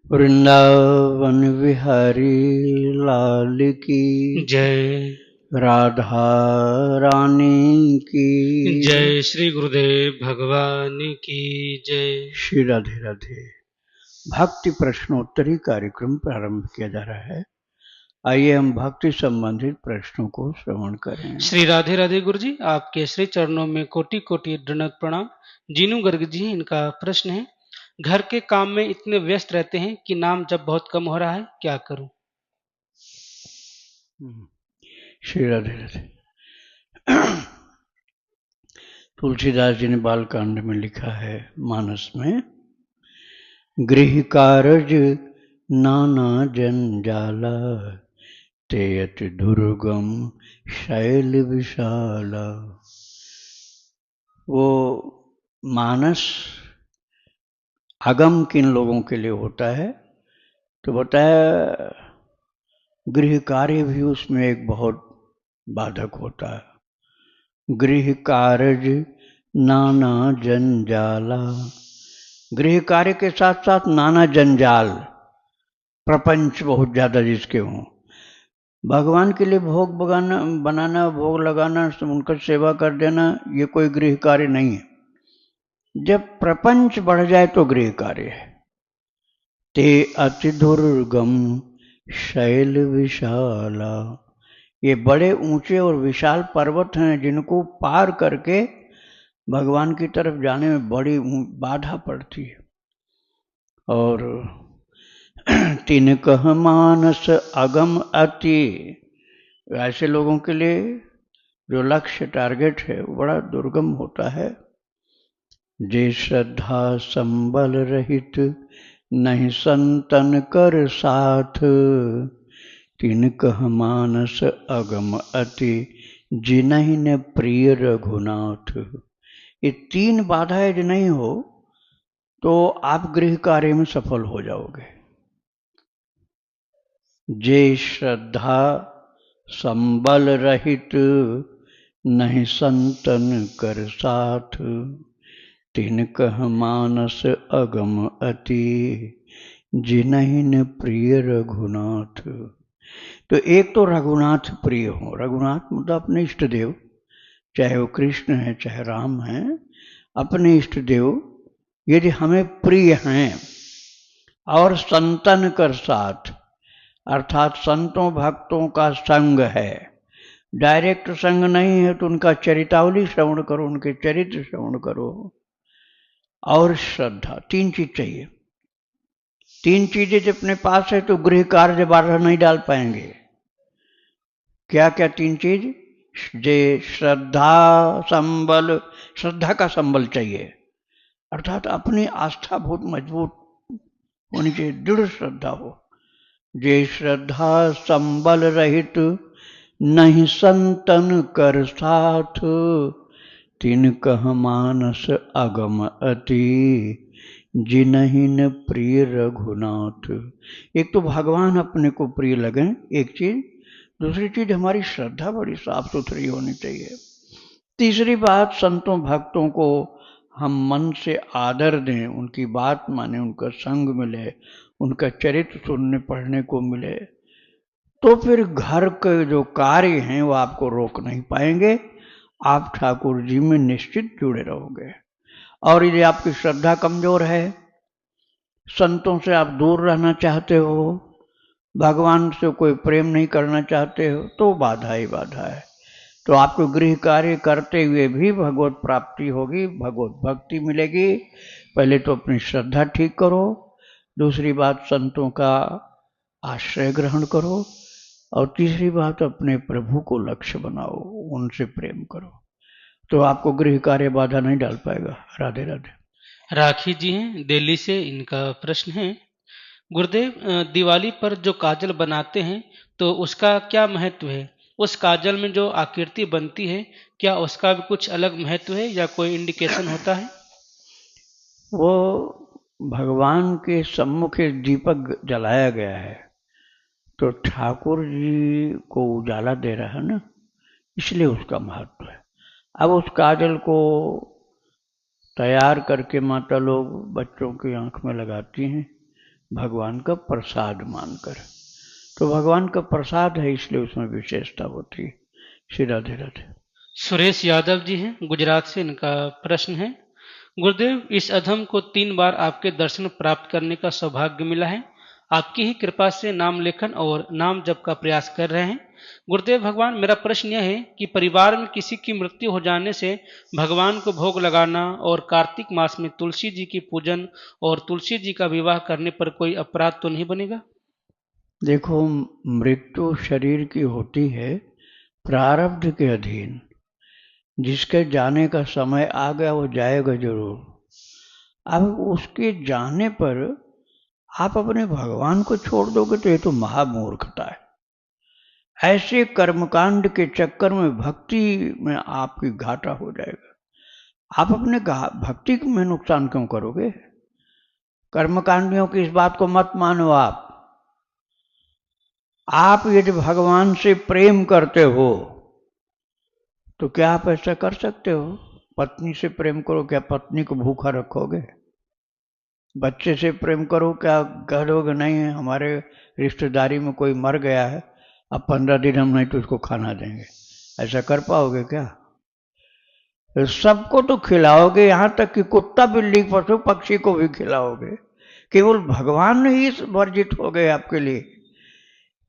वृंदावन विहारी लाल की जय। राधा रानी की जय श्री गुरुदेव भगवान की जय। श्री राधे राधे। भक्ति प्रश्नोत्तरी कार्यक्रम प्रारंभ किया जा रहा है। आइए हम भक्ति संबंधित प्रश्नों को श्रवण करें। श्री राधे राधे गुरु जी, आपके श्री चरणों में कोटि कोटि दंडवत प्रणाम। जीनू गर्ग जी, इनका प्रश्न है, घर के काम में इतने व्यस्त रहते हैं कि नाम जब बहुत कम हो रहा है, क्या करूं? श्री राधे राधे। तुलसीदास जी ने बालकांड में लिखा है मानस में, गृह कारज नाना जंजाला तेयत दुर्गम शैल विशाला। वो मानस आगम किन लोगों के लिए होता है तो बताया, गृह कार्य भी उसमें एक बहुत बाधक होता है। गृह कार्य नाना जंजाला, गृह कार्य के साथ साथ नाना जंजाल, प्रपंच बहुत ज्यादा जिसके हों। भगवान के लिए भोग बनाना, भोग लगाना, उनका सेवा कर देना, ये कोई गृह कार्य नहीं है। जब प्रपंच बढ़ जाए तो गृह कार्य है। ते अति दुर्गम शैल विशाला, ये बड़े ऊंचे और विशाल पर्वत हैं जिनको पार करके भगवान की तरफ जाने में बड़ी बाधा पड़ती है। और तीन कह मानस अगम अति, ऐसे लोगों के लिए जो लक्ष्य टारगेट है वो बड़ा दुर्गम होता है। जे श्रद्धा संबल रहित नहीं संतन कर साथ, तीन कह मानस अगम अति जिन्हि न प्रिय रघुनाथ। ये तीन बाधाएं जो नहीं हो तो आप गृह कार्य में सफल हो जाओगे। जे श्रद्धा संबल रहित नहीं संतन कर साथ, तीन कह मानस अगम अति जिन्हि न प्रिय रघुनाथ। तो एक तो रघुनाथ प्रिय हो। रघुनाथ मतलब अपने इष्ट देव, चाहे वो कृष्ण है चाहे राम है, अपने इष्ट देव यदि हमें प्रिय हैं और संतन कर साथ, अर्थात संतों भक्तों का संग है। डायरेक्ट संग नहीं है तो उनका चरितावली श्रवण करो, उनके चरित्र श्रवण करो। और श्रद्धा, तीन चीज चाहिए। तीन चीजें जब अपने पास है तो गृह कार्य बाधा नहीं डाल पाएंगे। क्या क्या तीन चीज? जे श्रद्धा संबल, श्रद्धा का संबल चाहिए, अर्थात अपनी आस्था बहुत मजबूत होनी चाहिए, दृढ़ श्रद्धा हो। जे श्रद्धा संबल रहित नहीं संतन कर साथ, तीन कह मानस अगम अति जिन्हि न प्रिय रघुनाथ। एक तो भगवान अपने को प्रिय लगे, एक चीज। दूसरी चीज हमारी श्रद्धा बड़ी साफ सुथरी होनी चाहिए। तीसरी बात, संतों भक्तों को हम मन से आदर दें, उनकी बात माने, उनका संग मिले, उनका चरित्र सुनने पढ़ने को मिले, तो फिर घर के जो कार्य हैं वो आपको रोक नहीं पाएंगे। आप ठाकुर जी में निश्चित जुड़े रहोगे। और यदि आपकी श्रद्धा कमजोर है, संतों से आप दूर रहना चाहते हो, भगवान से कोई प्रेम नहीं करना चाहते हो, तो बाधा ही बाधा है। तो आपको गृह कार्य करते हुए भी भगवत प्राप्ति होगी, भगवत भक्ति मिलेगी। पहले तो अपनी श्रद्धा ठीक करो, दूसरी बात संतों का आश्रय ग्रहण करो, और तीसरी बात अपने प्रभु को लक्ष्य बनाओ, उनसे प्रेम करो, तो आपको गृह कार्य बाधा नहीं डाल पाएगा। राधे राधे। राखी जी हैं दिल्ली से, इनका प्रश्न है, गुरुदेव, दिवाली पर जो काजल बनाते हैं तो उसका क्या महत्व है? उस काजल में जो आकृति बनती है, क्या उसका भी कुछ अलग महत्व है या कोई इंडिकेशन होता है? वो भगवान के सम्मुख एक दीपक जलाया गया है, तो ठाकुर जी को उजाला दे रहा है ना, इसलिए उसका महत्व है। अब उस काजल को तैयार करके माता लोग बच्चों की आंख में लगाती हैं, भगवान का प्रसाद मानकर। तो भगवान का प्रसाद है, इसलिए उसमें विशेषता होती है। श्री राधे राधे। सुरेश यादव जी हैं गुजरात से, इनका प्रश्न है, गुरुदेव इस अधम को 3 बार आपके दर्शन प्राप्त करने का सौभाग्य मिला है। आपकी ही कृपा से नाम लेखन और नाम जप का प्रयास कर रहे हैं। गुरुदेव भगवान, मेरा प्रश्न यह है कि परिवार में किसी की मृत्यु हो जाने से भगवान को भोग लगाना और कार्तिक मास में तुलसी जी की पूजन और तुलसी जी का विवाह करने पर कोई अपराध तो नहीं बनेगा? देखो, मृत्यु शरीर की होती है प्रारब्ध के अधीन। जिसके जाने का समय आ गया वो जाएगा जरूर। अब उसके जाने पर आप अपने भगवान को छोड़ दोगे तो ये तो महामूर्खता है। ऐसे कर्मकांड के चक्कर में भक्ति में आपकी घाटा हो जाएगा। आप अपने भक्ति में नुकसान क्यों करोगे? कर्मकांडियों की इस बात को मत मानो। आप यदि भगवान से प्रेम करते हो तो क्या आप ऐसा कर सकते हो? पत्नी से प्रेम करो, क्या पत्नी को भूखा रखोगे? बच्चे से प्रेम करो, क्या कह दोगे नहीं हमारे रिश्तेदारी में कोई मर गया है, अब 15 दिन हम नहीं तो उसको खाना देंगे? ऐसा कर पाओगे क्या? तो सबको तो खिलाओगे, यहां तक कि कुत्ता बिल्ली पशु पक्षी को भी खिलाओगे। केवल भगवान ही वर्जित हो गए आपके लिए।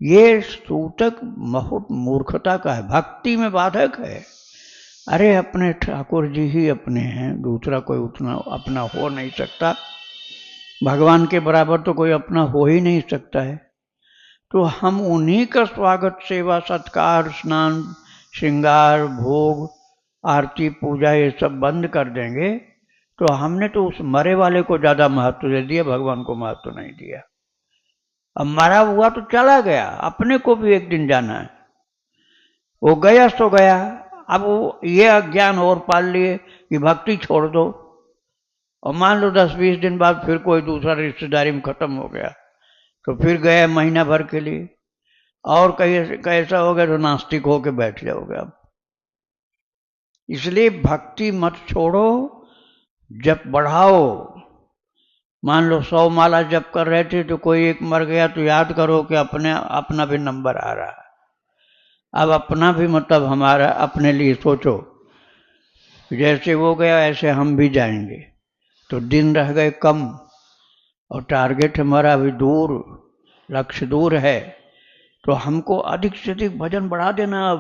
ये सूतक बहुत मूर्खता का है, भक्ति में बाधक है। अरे अपने ठाकुर जी ही अपने हैं, दूसरा कोई उतना अपना हो नहीं सकता। भगवान के बराबर तो कोई अपना हो ही नहीं सकता है। तो हम उन्हीं का स्वागत, सेवा, सत्कार, स्नान, श्रृंगार, भोग, आरती, पूजा ये सब बंद कर देंगे तो हमने तो उस मरे वाले को ज्यादा महत्व दे दिया, भगवान को महत्व नहीं दिया। अब मरा हुआ तो चला गया, अपने को भी एक दिन जाना है। वो गया तो गया। अब वो ये अज्ञान और पाल लिए कि भक्ति छोड़ दो, और मान लो 10-20 दिन बाद फिर कोई दूसरा रिश्तेदारी में खत्म हो गया तो फिर गए महीना भर के लिए, और कहीं कैसा हो गया तो नास्तिक होके बैठ जाओगे अब। इसलिए भक्ति मत छोड़ो, जप बढ़ाओ। मान लो 100 माला जप कर रहे थे तो कोई एक मर गया तो याद करो कि अपना भी नंबर आ रहा है। अब अपना भी मतलब हमारा अपने लिए सोचो, जैसे वो गया ऐसे हम भी जाएंगे। तो दिन रह गए कम और टारगेट हमारा अभी दूर, लक्ष्य दूर है। तो हमको अधिक से अधिक भजन बढ़ा देना।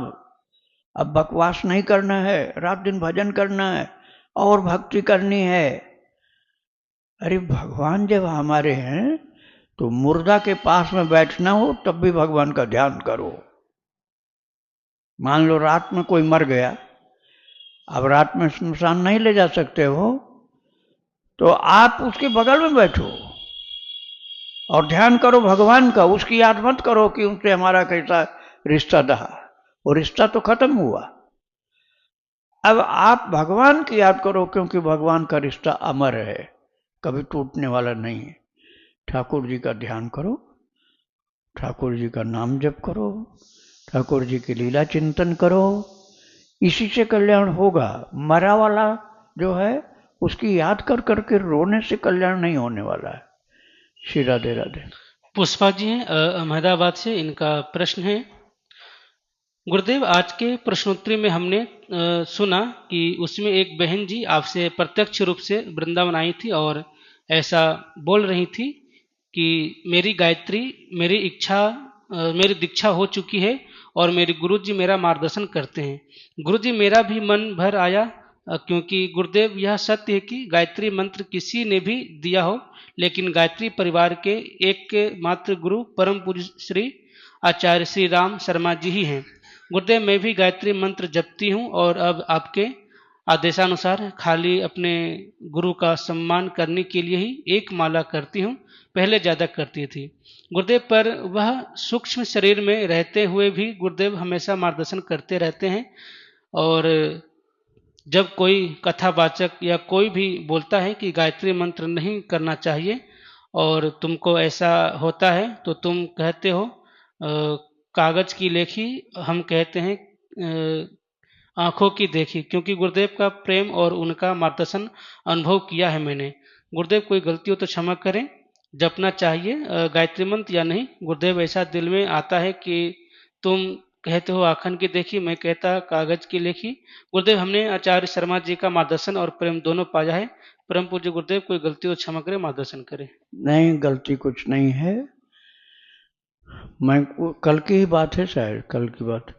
अब बकवास नहीं करना है, रात दिन भजन करना है और भक्ति करनी है। अरे भगवान जब हमारे हैं तो मुर्दा के पास में बैठना हो तब भी भगवान का ध्यान करो। मान लो रात में कोई मर गया, अब रात में श्मशान नहीं ले जा सकते हो तो आप उसके बगल में बैठो और ध्यान करो भगवान का। उसकी याद मत करो कि उनसे हमारा कैसा रिश्ता रहा, वो रिश्ता तो खत्म हुआ। अब आप भगवान की याद करो, क्योंकि भगवान का रिश्ता अमर है, कभी टूटने वाला नहीं है। ठाकुर जी का ध्यान करो, ठाकुर जी का नाम जप करो, ठाकुर जी की लीला चिंतन करो, इसी से कल्याण होगा। मरा वाला जो है उसकी याद कर करके रोने से कल्याण नहीं होने वाला है। श्री राधे राधे। पुष्पा जी हैं अहमदाबाद से, इनका प्रश्न है, गुरुदेव आज के प्रश्नोत्तरी में हमने सुना कि उसमें एक बहन जी आपसे प्रत्यक्ष रूप से वृंदावन आई थी और ऐसा बोल रही थी कि मेरी गायत्री, मेरी दीक्षा हो चुकी है और मेरे गुरु जी मेरा मार्गदर्शन करते हैं। गुरु जी मेरा भी मन भर आया, क्योंकि गुरुदेव यह सत्य है कि गायत्री मंत्र किसी ने भी दिया हो, लेकिन गायत्री परिवार के एक मात्र गुरु परम पूज्य श्री आचार्य श्री राम शर्मा जी ही हैं। गुरुदेव मैं भी गायत्री मंत्र जपती हूँ और अब आपके आदेशानुसार खाली अपने गुरु का सम्मान करने के लिए ही एक माला करती हूँ, पहले ज़्यादा करती थी गुरुदेव। पर वह सूक्ष्म शरीर में रहते हुए भी गुरुदेव हमेशा मार्गदर्शन करते रहते हैं, और जब कोई कथावाचक या कोई भी बोलता है कि गायत्री मंत्र नहीं करना चाहिए और तुमको ऐसा होता है तो तुम कहते हो कागज की लेखी, हम कहते हैं आंखों की देखी, क्योंकि गुरुदेव का प्रेम और उनका मार्गदर्शन अनुभव किया है मैंने। गुरुदेव कोई गलती हो तो क्षमा करें। जपना चाहिए गायत्री मंत्र या नहीं? गुरुदेव, ऐसा दिल में आता है कि तुम कहते हो आखन की देखी, मैं कहता कागज की लेखी। गुरुदेव, हमने आचार्य शर्मा जी का मार्गदर्शन और प्रेम दोनों पाया है। परम पूज्य गुरुदेव, कोई गलती हो क्षमा करें, मार्गदर्शन करें। नहीं, गलती कुछ नहीं है। कल की ही बात है, शायद कल की बात।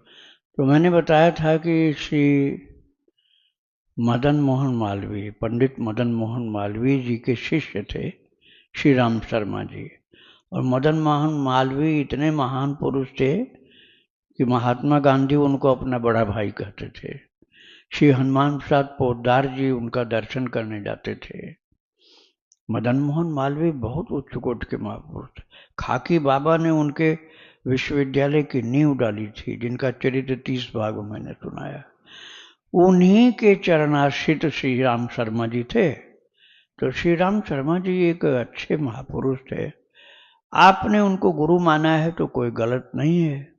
तो मैंने बताया था कि श्री मदन मोहन मालवीय, पंडित मदन मोहन मालवीय जी के शिष्य थे श्री राम शर्मा जी। और मदन मोहन मालवीय इतने महान पुरुष थे कि महात्मा गांधी उनको अपना बड़ा भाई कहते थे। श्री हनुमान प्रसाद पोद्दार जी उनका दर्शन करने जाते थे। मदन मोहन मालवीय बहुत उच्च कोटि के महापुरुष थे। खाकी बाबा ने उनके विश्वविद्यालय की नींव डाली थी, जिनका चरित्र 30 भाग में मैंने सुनाया। उन्हीं के चरणाश्रित श्री राम शर्मा जी थे। तो श्री राम शर्मा जी एक अच्छे महापुरुष थे। आपने उनको गुरु माना है तो कोई गलत नहीं है।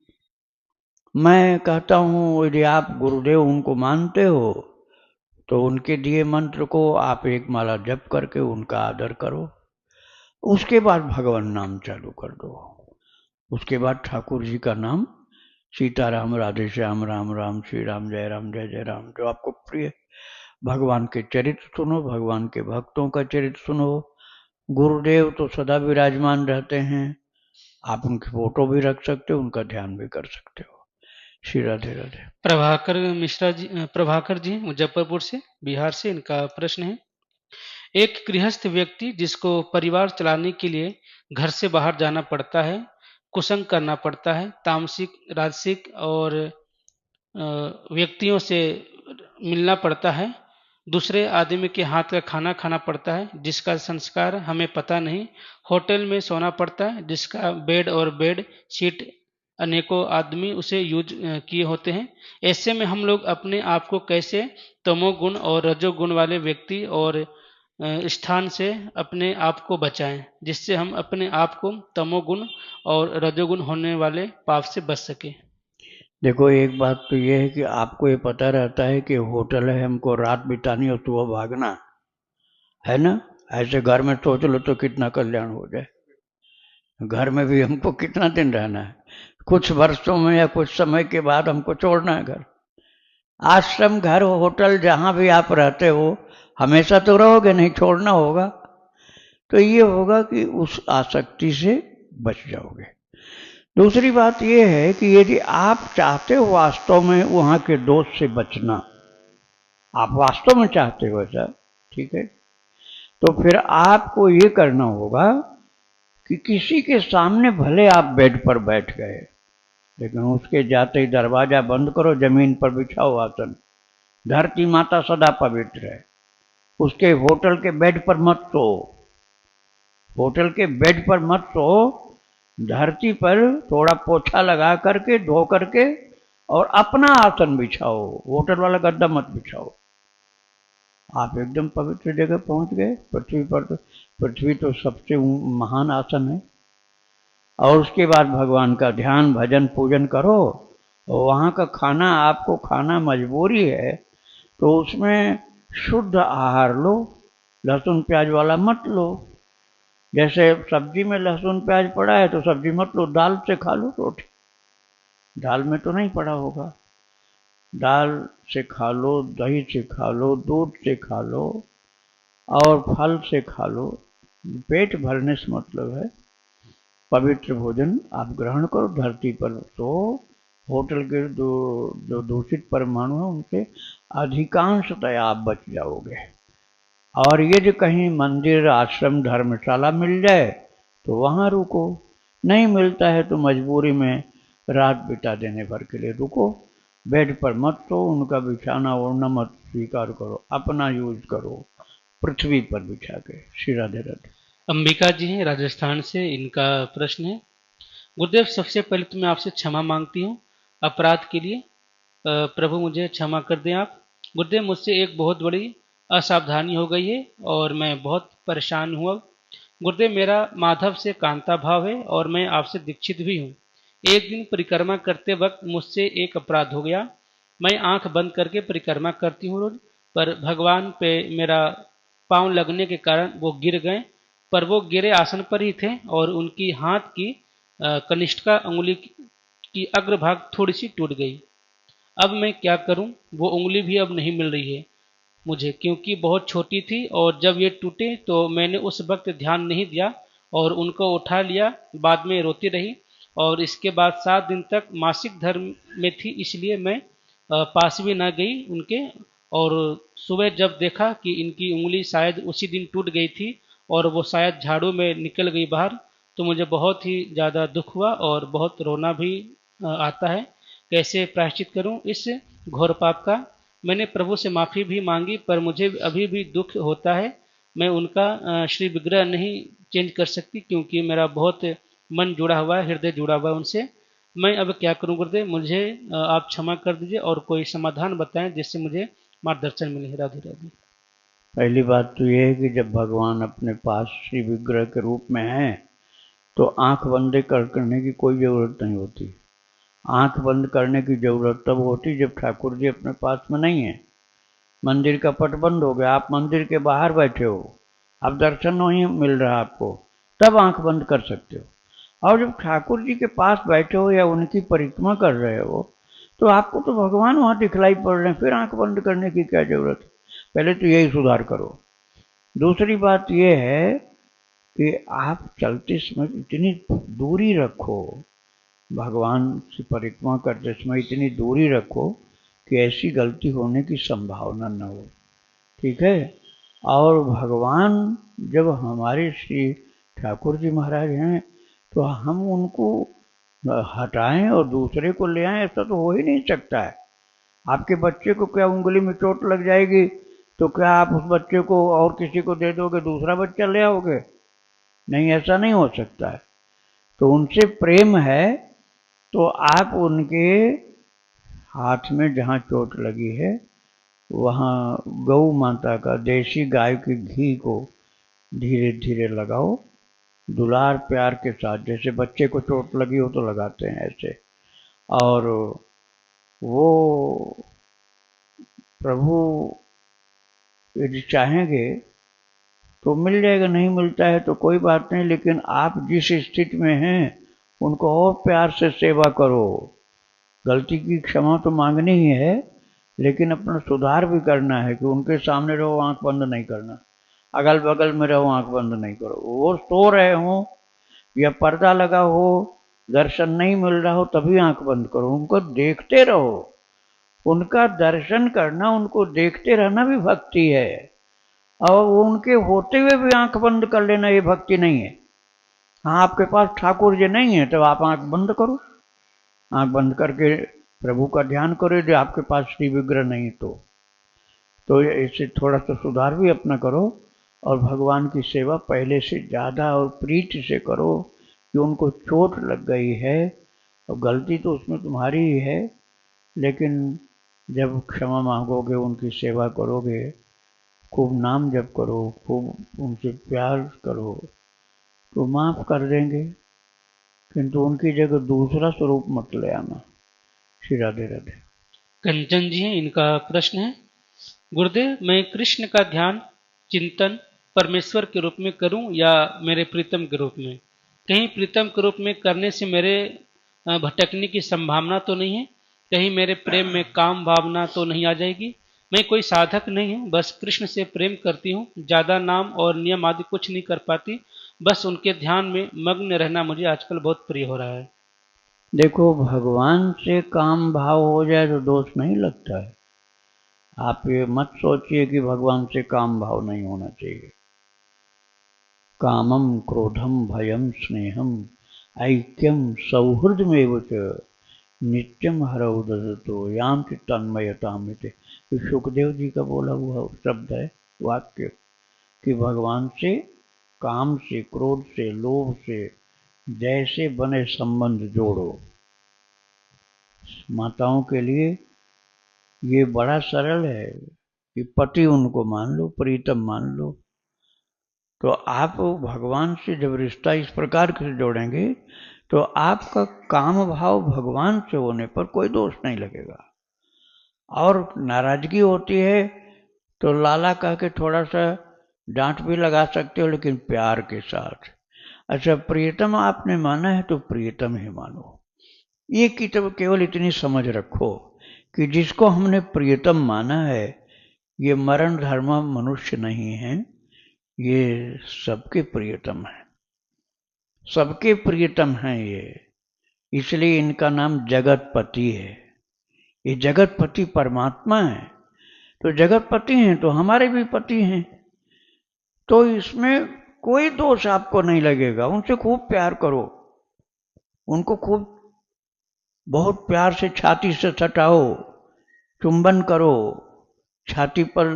मैं कहता हूँ यदि आप गुरुदेव उनको मानते हो तो उनके दिए मंत्र को आप एक माला जप करके उनका आदर करो। उसके बाद भगवान नाम चालू कर दो। उसके बाद ठाकुर जी का नाम, सीताराम राधे श्याम राम राम श्री राम जय जय राम, जो आपको प्रिय। भगवान के चरित्र सुनो, भगवान के भक्तों का चरित्र सुनो। गुरुदेव तो सदा विराजमान रहते हैं, आप उनकी फोटो भी रख सकते हो, उनका ध्यान भी कर सकते हो। श्री राधे राधे। प्रभाकर मिश्रा जी, प्रभाकर जी मुजफ्फरपुर से, बिहार से, इनका प्रश्न है। एक गृहस्थ व्यक्ति जिसको परिवार चलाने के लिए घर से बाहर जाना पड़ता है, कुसंग करना पड़ता है, तामसिक, राजसिक और व्यक्तियों से मिलना पड़ता है, दूसरे आदमी के हाथ का खाना खाना पड़ता है जिसका संस्कार हमें पता नहीं, होटल में सोना पड़ता है जिसका बेड और बेड शीट अनेकों आदमी उसे यूज किए होते हैं। ऐसे में हम लोग अपने आप को कैसे तमोगुण और रजोगुण वाले व्यक्ति और स्थान से अपने आप को बचाएं, जिससे हम अपने आप को तमोगुण और रजोगुण होने वाले पाप से बच सके। देखो, एक बात तो यह है कि आपको ये पता रहता है कि होटल है, हमको रात बितानी और सुबह भागना है ना। ऐसे घर में सोच लो तो कितना कल्याण हो जाए। घर में भी हमको कितना दिन रहना है, कुछ वर्षों में या कुछ समय के बाद हमको छोड़ना है घर। आश्रम, घर, होटल, जहां भी आप रहते हो हमेशा तो रहोगे नहीं, छोड़ना होगा। तो ये होगा कि उस आसक्ति से बच जाओगे। दूसरी बात यह है कि यदि आप चाहते हो वास्तव में वहां के दोष से बचना, आप वास्तव में चाहते हो ऐसा, ठीक है, तो फिर आपको ये करना होगा कि किसी के सामने भले आप बेड पर बैठ गए, लेकिन उसके जाते ही दरवाजा बंद करो, जमीन पर बिछाओ आसन। धरती माता सदा पवित्र है, उसके होटल के बेड पर मत सो, होटल के बेड पर मत सो। धरती पर थोड़ा पोछा लगा करके, धो करके और अपना आसन बिछाओ, होटल वाला गद्दा मत बिछाओ। आप एकदम पवित्र जगह पहुंच गए। पृथ्वी पर तो, पृथ्वी तो सबसे महान आसन है। और उसके बाद भगवान का ध्यान, भजन, पूजन करो। और वहाँ का खाना आपको खाना मजबूरी है तो उसमें शुद्ध आहार लो, लहसुन प्याज वाला मत लो। जैसे सब्जी में लहसुन प्याज पड़ा है तो सब्जी मत लो, दाल से खा लो रोटी। दाल में तो नहीं पड़ा होगा, दाल से खा लो, दही से खा लो, दूध से खा लो और फल से खा लो। पेट भरने से मतलब है पवित्र भोजन आप ग्रहण करो। धरती पर तो होटल के जो दूषित परमाणु हैं उनसे अधिकांशतः आप बच जाओगे। और यदि कहीं मंदिर, आश्रम, धर्मशाला मिल जाए तो वहाँ रुको, नहीं मिलता है तो मजबूरी में रात बिता देने भर के लिए रुको। बेड पर मत सो, उनका बिछाना ओढ़ना मत स्वीकार करो, अपना यूज करो पृथ्वी पर बिछा के। श्री राधे राधे। अंबिका जी हैं राजस्थान से, इनका प्रश्न है। गुरुदेव, सबसे पहले तो मैं आपसे क्षमा मांगती हूँ अपराध के लिए। प्रभु मुझे क्षमा कर दें आप। गुरुदेव, मुझसे एक बहुत बड़ी असावधानी हो गई है और मैं बहुत परेशान हूँ अब। गुरुदेव, मेरा माधव से कांता भाव है और मैं आपसे दीक्षित भी हूँ। एक दिन परिक्रमा करते वक्त मुझसे एक अपराध हो गया। मैं आंख बंद करके परिक्रमा करती हूँ रोज, पर भगवान पे मेरा पांव लगने के कारण वो गिर गए पर वो गिरे आसन पर ही थे और उनकी हाथ की कनिष्ठिका अंगुली की अग्रभाग थोड़ी सी टूट गई। अब मैं क्या करूं? वो उंगली भी अब नहीं मिल रही है मुझे, क्योंकि बहुत छोटी थी और जब ये टूटे तो मैंने उस वक्त ध्यान नहीं दिया और उनको उठा लिया। बाद में रोती रही और इसके बाद 7 दिन तक मासिक धर्म में थी, इसलिए मैं पास भी ना गई उनके। और सुबह जब देखा कि इनकी उंगली शायद उसी दिन टूट गई थी और वो शायद झाड़ू में निकल गई बाहर, तो मुझे बहुत ही ज़्यादा दुख हुआ और बहुत रोना भी आता है। कैसे प्रायश्चित करूं इस घोर पाप का? मैंने प्रभु से माफ़ी भी मांगी, पर मुझे अभी भी दुख होता है। मैं उनका श्री विग्रह नहीं चेंज कर सकती, क्योंकि मेरा बहुत मन जुड़ा हुआ है, हृदय जुड़ा हुआ है उनसे। मैं अब क्या करूं गुरुदेव? मुझे आप क्षमा कर दीजिए और कोई समाधान बताएं जिससे मुझे मार्गदर्शन मिले। राधे राधे। पहली बात तो यह है कि जब भगवान अपने पास श्री विग्रह के रूप में हैं तो आंख बंद करने की कोई ज़रूरत नहीं होती। आंख बंद करने की ज़रूरत तब होती जब ठाकुर जी अपने पास में नहीं है, मंदिर का पट बंद हो गया, आप मंदिर के बाहर बैठे हो, अब दर्शन नहीं मिल रहा आपको, तब आंख बंद कर सकते हो। और जब ठाकुर जी के पास बैठे हो या उनकी परिक्रमा कर रहे हो तो आपको तो भगवान वहाँ दिखलाई पड़ रहे हैं, फिर आंख बंद करने की क्या जरूरत है? पहले तो यही सुधार करो। दूसरी बात यह है कि आप चलते समय इतनी दूरी रखो, भगवान की परिक्रमा करते समय इतनी दूरी रखो कि ऐसी गलती होने की संभावना न हो, ठीक है। और भगवान जब हमारे श्री ठाकुर जी महाराज हैं तो हम उनको हटाएं और दूसरे को ले आएं, ऐसा तो हो ही नहीं सकता है। आपके बच्चे को क्या उंगली में चोट लग जाएगी तो क्या आप उस बच्चे को और किसी को दे दोगे, दूसरा बच्चा ले आओगे? नहीं, ऐसा नहीं हो सकता है। तो उनसे प्रेम है तो आप उनके हाथ में जहाँ चोट लगी है वहाँ गौ माता का देसी गाय के घी को धीरे धीरे लगाओ, दुलार प्यार के साथ, जैसे बच्चे को चोट लगी हो तो लगाते हैं ऐसे। और वो प्रभु यदि चाहेंगे तो मिल जाएगा, नहीं मिलता है तो कोई बात नहीं, लेकिन आप जिस स्थिति में हैं उनको और प्यार से सेवा करो। गलती की क्षमा तो मांगनी ही है, लेकिन अपना सुधार भी करना है कि उनके सामने रहो, आंख बंद नहीं करना, अगल बगल में रहो, आंख बंद नहीं करो। वो सो रहे हो या पर्दा लगा हो, दर्शन नहीं मिल रहा हो, तभी आंख बंद करो, उनको देखते रहो। उनका दर्शन करना, उनको देखते रहना भी भक्ति है। और उनके होते हुए भी आंख बंद कर लेना ये भक्ति नहीं है। हाँ, आपके पास ठाकुर जी नहीं है तो आप आंख बंद करो, आंख बंद करके प्रभु का ध्यान करो। यदि आपके पास श्री विग्रह नहीं तो इसे थोड़ा सा सुधार भी अपना करो और भगवान की सेवा पहले से ज़्यादा और प्रीति से करो कि उनको चोट लग गई है और गलती तो उसमें तुम्हारी ही है, लेकिन जब क्षमा मांगोगे, उनकी सेवा करोगे, खूब नाम जप करो, खूब उनसे प्यार करो तो माफ़ कर देंगे, किंतु उनकी जगह दूसरा स्वरूप मत ले आना। श्री राधे राधे। कंचन जी हैं, इनका प्रश्न है, गुरुदेव मैं कृष्ण का ध्यान चिंतन परमेश्वर के रूप में करूं या मेरे प्रीतम के रूप में? कहीं प्रीतम के रूप में करने से मेरे भटकने की संभावना तो नहीं है? कहीं मेरे प्रेम में काम भावना तो नहीं आ जाएगी? मैं कोई साधक नहीं हूँ, बस कृष्ण से प्रेम करती हूँ, ज़्यादा नाम और नियम आदि कुछ नहीं कर पाती, बस उनके ध्यान में मग्न रहना मुझे आजकल बहुत प्रिय हो रहा है। देखो, भगवान से काम भाव हो जाए तो दोष नहीं लगता है। आप ये मत सोचिए कि भगवान से काम भाव नहीं होना चाहिए। कामम क्रोधम भयम स्नेहम ऐक्यम सौहृदमेव च नित्यम हरौ ददतो याम च तन्मयतामिति। ये सुखदेव जी का बोला हुआ शब्द है, वाक्य, कि भगवान से, काम से, क्रोध से, लोभ से जैसे बने संबंध जोड़ो। माताओं के लिए ये बड़ा सरल है कि पति उनको मान लो, प्रीतम मान लो। तो आप भगवान से जब रिश्ता इस प्रकार से जोड़ेंगे तो आपका काम भाव भगवान से होने पर कोई दोष नहीं लगेगा। और नाराजगी होती है तो लाला कह के थोड़ा सा डांट भी लगा सकते हो लेकिन प्यार के साथ। अच्छा, प्रियतम आपने माना है तो प्रियतम ही मानो। ये कि तब केवल इतनी समझ रखो कि जिसको हमने प्रियतम माना है ये मरण धर्म मनुष्य नहीं है, ये सबके प्रियतम है, सबके प्रियतम हैं ये। इसलिए इनका नाम जगतपति है। ये जगतपति परमात्मा है, तो जगतपति हैं तो हमारे भी पति हैं, तो इसमें कोई दोष आपको नहीं लगेगा। उनसे खूब प्यार करो, उनको खूब बहुत प्यार से छाती से सटाओ, चुंबन करो, छाती पर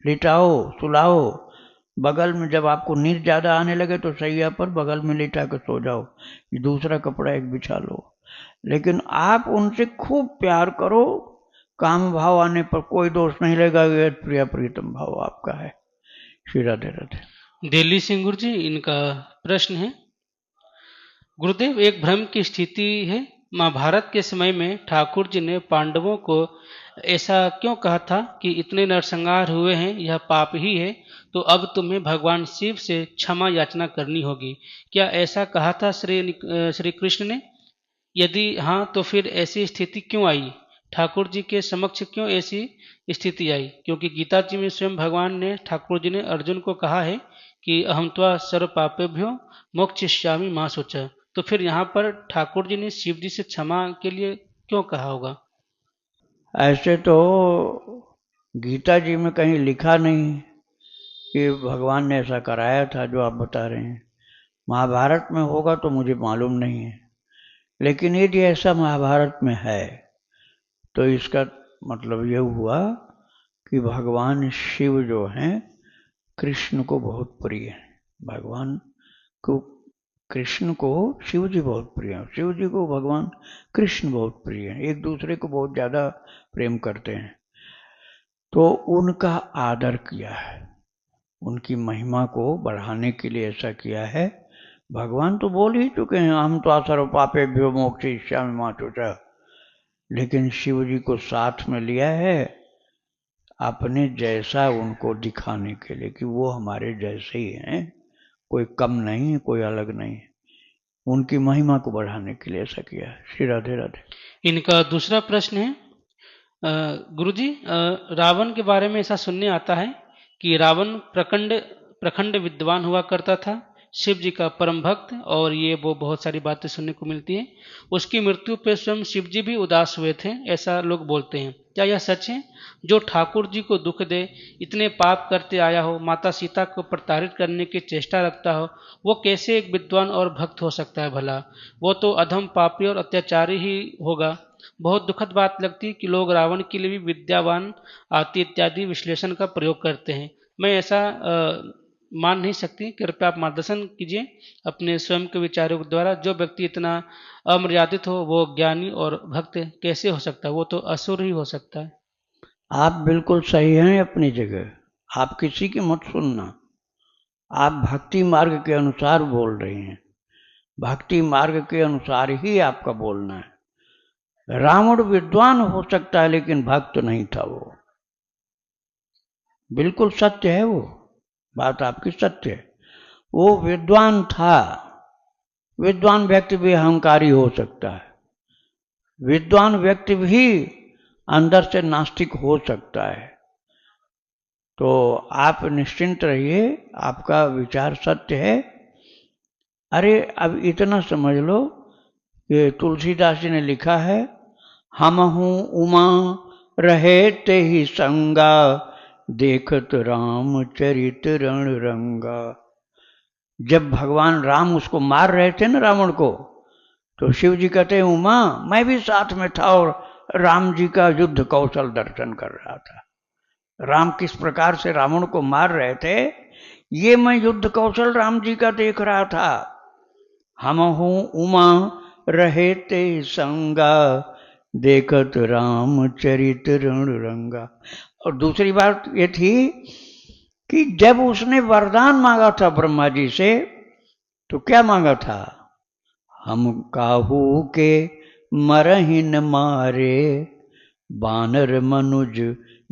लिटाओ, सुलाओ। बगल में जब आपको नींद ज़्यादा आने लगे तो सैया पर बगल में लिटा कर सो जाओ, दूसरा कपड़ा एक बिछा लो। लेकिन आप उनसे खूब प्यार करो, काम भाव आने पर कोई दोष नहीं लगेगा, ये प्रिय प्रीतम भाव आपका है। श्री राधे राधे। दिल्ली से गुरु जी, इनका प्रश्न है, गुरुदेव एक भ्रम की स्थिति है, महाभारत के समय में ठाकुर जी ने पांडवों को ऐसा क्यों कहा था कि इतने नरसंहार हुए हैं, यह पाप ही है, तो अब तुम्हें भगवान शिव से क्षमा याचना करनी होगी। क्या ऐसा कहा था श्री कृष्ण ने? यदि हाँ तो फिर ऐसी स्थिति क्यों आई? ठाकुर जी के समक्ष क्यों ऐसी स्थिति आई? क्योंकि गीता जी में स्वयं भगवान ने, ठाकुर जी ने अर्जुन को कहा है कि अहम त्वा सर्व पापेभ्यो मोक्षयिष्यामि मा शुचः। तो फिर यहाँ पर ठाकुर जी ने शिव जी से क्षमा के लिए क्यों कहा होगा? ऐसे तो गीता जी में कहीं लिखा नहीं कि भगवान ने ऐसा कराया था जो आप बता रहे हैं। महाभारत में होगा तो मुझे मालूम नहीं है, लेकिन यदि ऐसा महाभारत में है तो इसका मतलब यह हुआ कि भगवान शिव जो हैं कृष्ण को बहुत प्रिय हैं। भगवान को, कृष्ण को शिव जी बहुत प्रिय हैं, शिव जी को भगवान कृष्ण बहुत प्रिय हैं, एक दूसरे को बहुत ज़्यादा प्रेम करते हैं, तो उनका आदर किया है, उनकी महिमा को बढ़ाने के लिए ऐसा किया है। भगवान तो बोल ही चुके हैं, हम तो सर्व पापेभ्यो मोक्षयिष्यामि मा शुचः, लेकिन शिव जी को साथ में लिया है अपने जैसा उनको दिखाने के लिए कि वो हमारे जैसे ही हैं, कोई कम नहीं है, कोई अलग नहीं है, उनकी महिमा को बढ़ाने के लिए ऐसा किया है। श्री राधे राधे। इनका दूसरा प्रश्न है, गुरुजी, रावण के बारे में ऐसा सुनने आता है कि रावण प्रखंड विद्वान हुआ करता था, शिव जी का परम भक्त, और ये वो बहुत सारी बातें सुनने को मिलती है। उसकी मृत्यु पर स्वयं शिव जी भी उदास हुए थे, ऐसा लोग बोलते हैं। क्या यह सच है? जो ठाकुर जी को दुख दे, इतने पाप करते आया हो, माता सीता को प्रताड़ित करने की चेष्टा रखता हो, वो कैसे एक विद्वान और भक्त हो सकता है भला? वो तो अधम पापी और अत्याचारी ही होगा। बहुत दुखद बात लगती है कि लोग रावण के लिए भी विद्यावान आदि इत्यादि विश्लेषण का प्रयोग करते हैं। मैं ऐसा मान नहीं सकती। कृपया आप मार्गदर्शन कीजिए अपने स्वयं के विचारों के द्वारा। जो व्यक्ति इतना अमर्यादित हो वो ज्ञानी और भक्त कैसे हो सकता है? वो तो असुर ही हो सकता है। आप बिल्कुल सही हैं अपनी जगह, आप किसी की मत सुनना, आप भक्ति मार्ग के अनुसार बोल रही हैं, भक्ति मार्ग के अनुसार ही आपका बोलना है। रावण विद्वान हो सकता है लेकिन भक्त नहीं था वो, बिल्कुल सत्य है, वो बात आपकी सत्य है। वो विद्वान था, विद्वान व्यक्ति भी अहंकारी हो सकता है, विद्वान व्यक्ति भी अंदर से नास्तिक हो सकता है। तो आप निश्चिंत रहिए, आपका विचार सत्य है। अरे अब इतना समझ लो कि तुलसीदास जी ने लिखा है, हम हूँ उमा रहे ते ही संगा, देखत राम चरित रण रंगा। जब भगवान राम उसको मार रहे थे ना रावण को, तो शिव जी कहते हैं उमा मैं भी साथ में था और राम जी का युद्ध कौशल दर्शन कर रहा था। राम किस प्रकार से रावण को मार रहे थे ये मैं युद्ध कौशल राम जी का देख रहा था। हम हूँ उमा रहे ते संगा, देखत राम चरित रण रंगा। और दूसरी बात ये थी कि जब उसने वरदान मांगा था ब्रह्मा जी से, तो क्या मांगा था? हम काहू के मरहि न मारे, बानर मनुज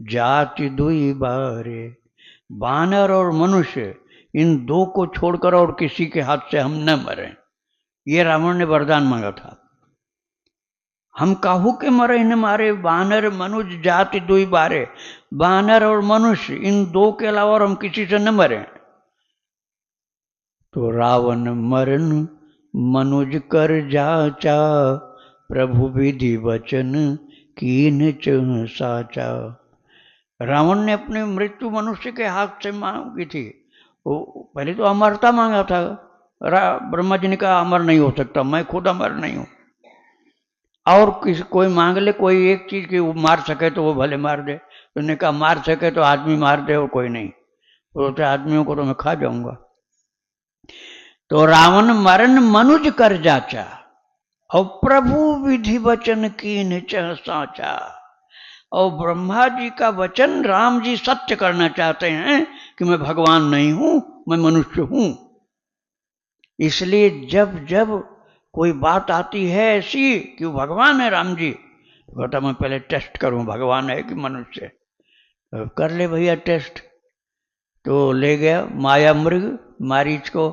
जाति दुई बारे। वानर और मनुष्य इन दो को छोड़कर और किसी के हाथ से हम न मरें, ये रावण ने वरदान मांगा था। हम काहू के मरे न मारे, वानर मनुष्य जाति दुई बारे। वानर और मनुष्य इन दो के अलावा और हम किसी से न मरे। तो रावण मरण मनुज कर जाचा, प्रभु विधि वचन कीन चह साचा। रावण ने अपनी मृत्यु मनुष्य के हाथ से मांगी थी। वो पहले तो अमरता मांगा था। ब्रह्मा जी ने कहा अमर नहीं हो सकता, मैं खुद अमर नहीं हूं। और किसी कोई मांग ले कोई एक चीज की वो मार सके तो वो भले मार दे। उसने कहा मार सके तो आदमी मार दे और कोई नहीं, तो आदमियों को तो मैं खा जाऊंगा। तो रावण मरण मनुज कर जाचा, और प्रभु विधि वचन कीन चह साचा। और ब्रह्मा जी का वचन राम जी सत्य करना चाहते हैं कि मैं भगवान नहीं हूं, मैं मनुष्य हूं। इसलिए जब जब कोई बात आती है ऐसी कि वो भगवान है राम जी, तो कहता मैं पहले टेस्ट करूं भगवान है कि मनुष्य। तो कर ले भैया टेस्ट। तो ले गया माया मृग मारीच को,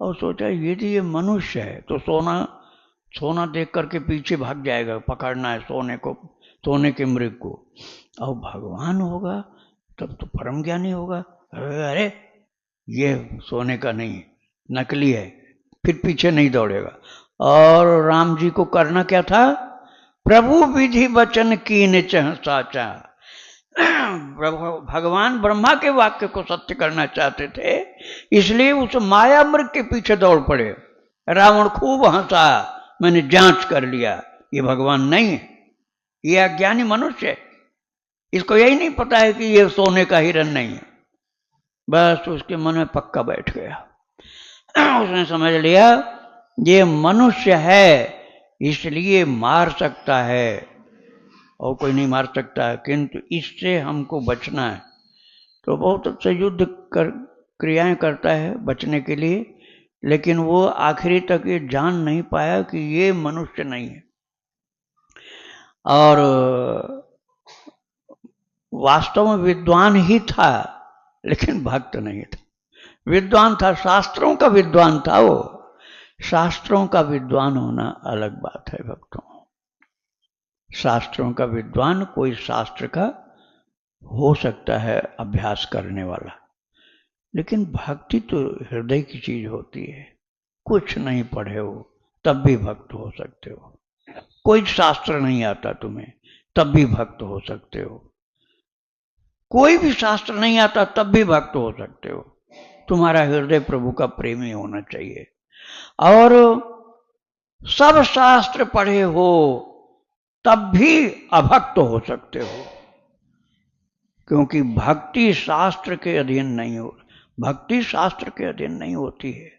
और सोचा यदि ये मनुष्य है तो सोना देख करके पीछे भाग जाएगा, पकड़ना है सोने को, सोने के मृग को। और भगवान होगा तब तो परम ज्ञानी होगा। अरे ये सोने का नहीं, नकली है, फिर पीछे नहीं दौड़ेगा। और राम जी को करना क्या था? प्रभु विधि वचन कीन चह साचा। भगवान ब्रह्मा के वाक्य को सत्य करना चाहते थे, इसलिए उस माया मृग के पीछे दौड़ पड़े। रावण खूब हंसा, मैंने जांच कर लिया ये भगवान नहीं है, ये अज्ञानी मनुष्य है, इसको यही नहीं पता है कि ये सोने का हिरण नहीं है। बस उसके मन में पक्का बैठ गया। उसने समझ लिया ये मनुष्य है इसलिए मार सकता है और कोई नहीं मार सकता है, किंतु इससे हमको बचना है। तो बहुत अच्छे युद्ध क्रियाएं करता है बचने के लिए, लेकिन वो आखिरी तक ये जान नहीं पाया कि ये मनुष्य नहीं है। और वास्तव में विद्वान ही था लेकिन भक्त नहीं था। विद्वान था, शास्त्रों का विद्वान था वो। शास्त्रों का विद्वान होना अलग बात है भक्तों। शास्त्रों का विद्वान कोई शास्त्र का हो सकता है अभ्यास करने वाला, लेकिन भक्ति तो हृदय की चीज होती है। कुछ नहीं पढ़े हो तब भी भक्त हो सकते हो, कोई शास्त्र नहीं आता तुम्हें तब भी भक्त हो सकते हो, कोई भी शास्त्र नहीं आता तब भी भक्त हो सकते हो। तुम्हारा हृदय प्रभु का प्रेमी होना चाहिए। और सब शास्त्र पढ़े हो तब भी अभक्त हो सकते हो, क्योंकि भक्ति शास्त्र के अधीन नहीं हो, भक्ति शास्त्र के अधीन नहीं होती है।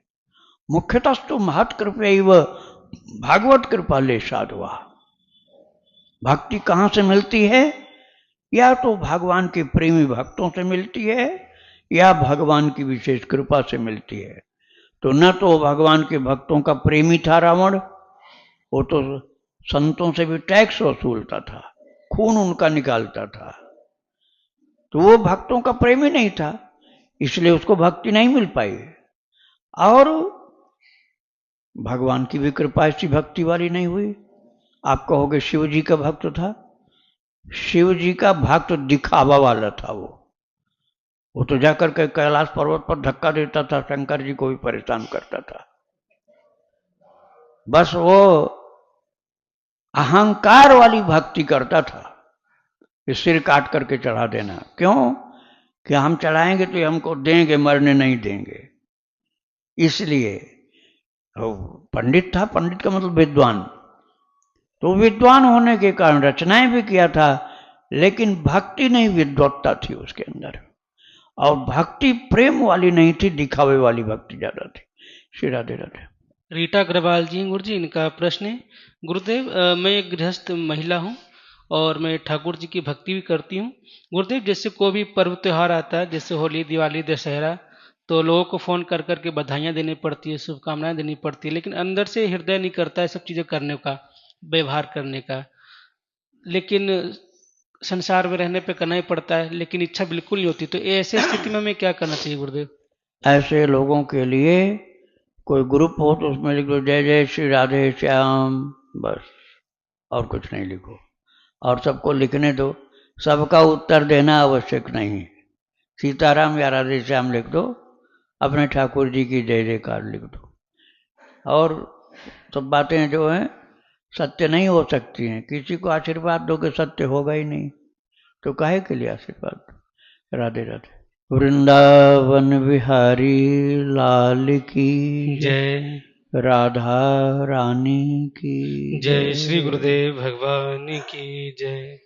मुख्यतस्तु महत् कृपैव भागवत कृपा ले साधवा। भक्ति कहां से मिलती है? या तो भगवान के प्रेमी भक्तों से मिलती है या भगवान की विशेष कृपा से मिलती है। तो न तो भगवान के भक्तों का प्रेमी था रावण, वो तो संतों से भी टैक्स वसूलता था, खून उनका निकालता था, तो वो भक्तों का प्रेमी नहीं था, इसलिए उसको भक्ति नहीं मिल पाई। और भगवान की भी कृपा ऐसी भक्ति वाली नहीं हुई। आप कहोगे शिव जी का भक्त था, शिव जी का भक्त दिखावा वाला था। वो तो जाकर के कैलाश पर्वत पर धक्का देता था, शंकर जी को भी परेशान करता था। बस वो अहंकार वाली भक्ति करता था, सिर काट करके चढ़ा देना। क्यों? कि हम चढ़ाएंगे तो हमको देंगे, मरने नहीं देंगे। इसलिए पंडित था, पंडित का मतलब विद्वान, तो विद्वान होने के कारण रचनाएं भी किया था, लेकिन भक्ति नहीं, विद्वत्ता थी उसके अंदर। और भक्ति प्रेम वाली नहीं थी, दिखावे वाली भक्ति ज्यादा थी। श्री राधे राधे। रीटा अग्रवाल जी, गुरु जी, इनका प्रश्न है, गुरुदेव मैं एक गृहस्थ महिला हूँ और मैं ठाकुर जी की भक्ति भी करती हूँ। गुरुदेव जैसे कोई भी पर्व त्यौहार आता है, जैसे होली, दिवाली, दशहरा, तो लोगों को फ़ोन कर करके बधाइयाँ देनी पड़ती है, शुभकामनाएं देनी पड़ती है, लेकिन अंदर से हृदय नहीं करता है सब चीज़ें करने का, व्यवहार करने का। लेकिन संसार में रहने पे करना ही पड़ता है, लेकिन इच्छा बिल्कुल नहीं होती, तो ऐसे स्थिति में हमें क्या करना चाहिए गुरुदेव? ऐसे लोगों के लिए कोई ग्रुप हो तो उसमें लिख दो जय जय श्री राधे श्याम, बस, और कुछ नहीं लिखो। और सबको लिखने दो, सबका उत्तर देना आवश्यक नहीं है। सीताराम या राधे श्याम लिख दो, अपने ठाकुर जी की जय जयकार लिख दो। और सब बातें जो हैं सत्य नहीं हो सकती हैं। किसी को आशीर्वाद दो कि सत्य होगा ही नहीं, तो काहे के लिए आशीर्वाद? राधे राधे। वृंदावन बिहारी लाल की जय। राधा रानी की जय श्री गुरुदेव भगवान की जय।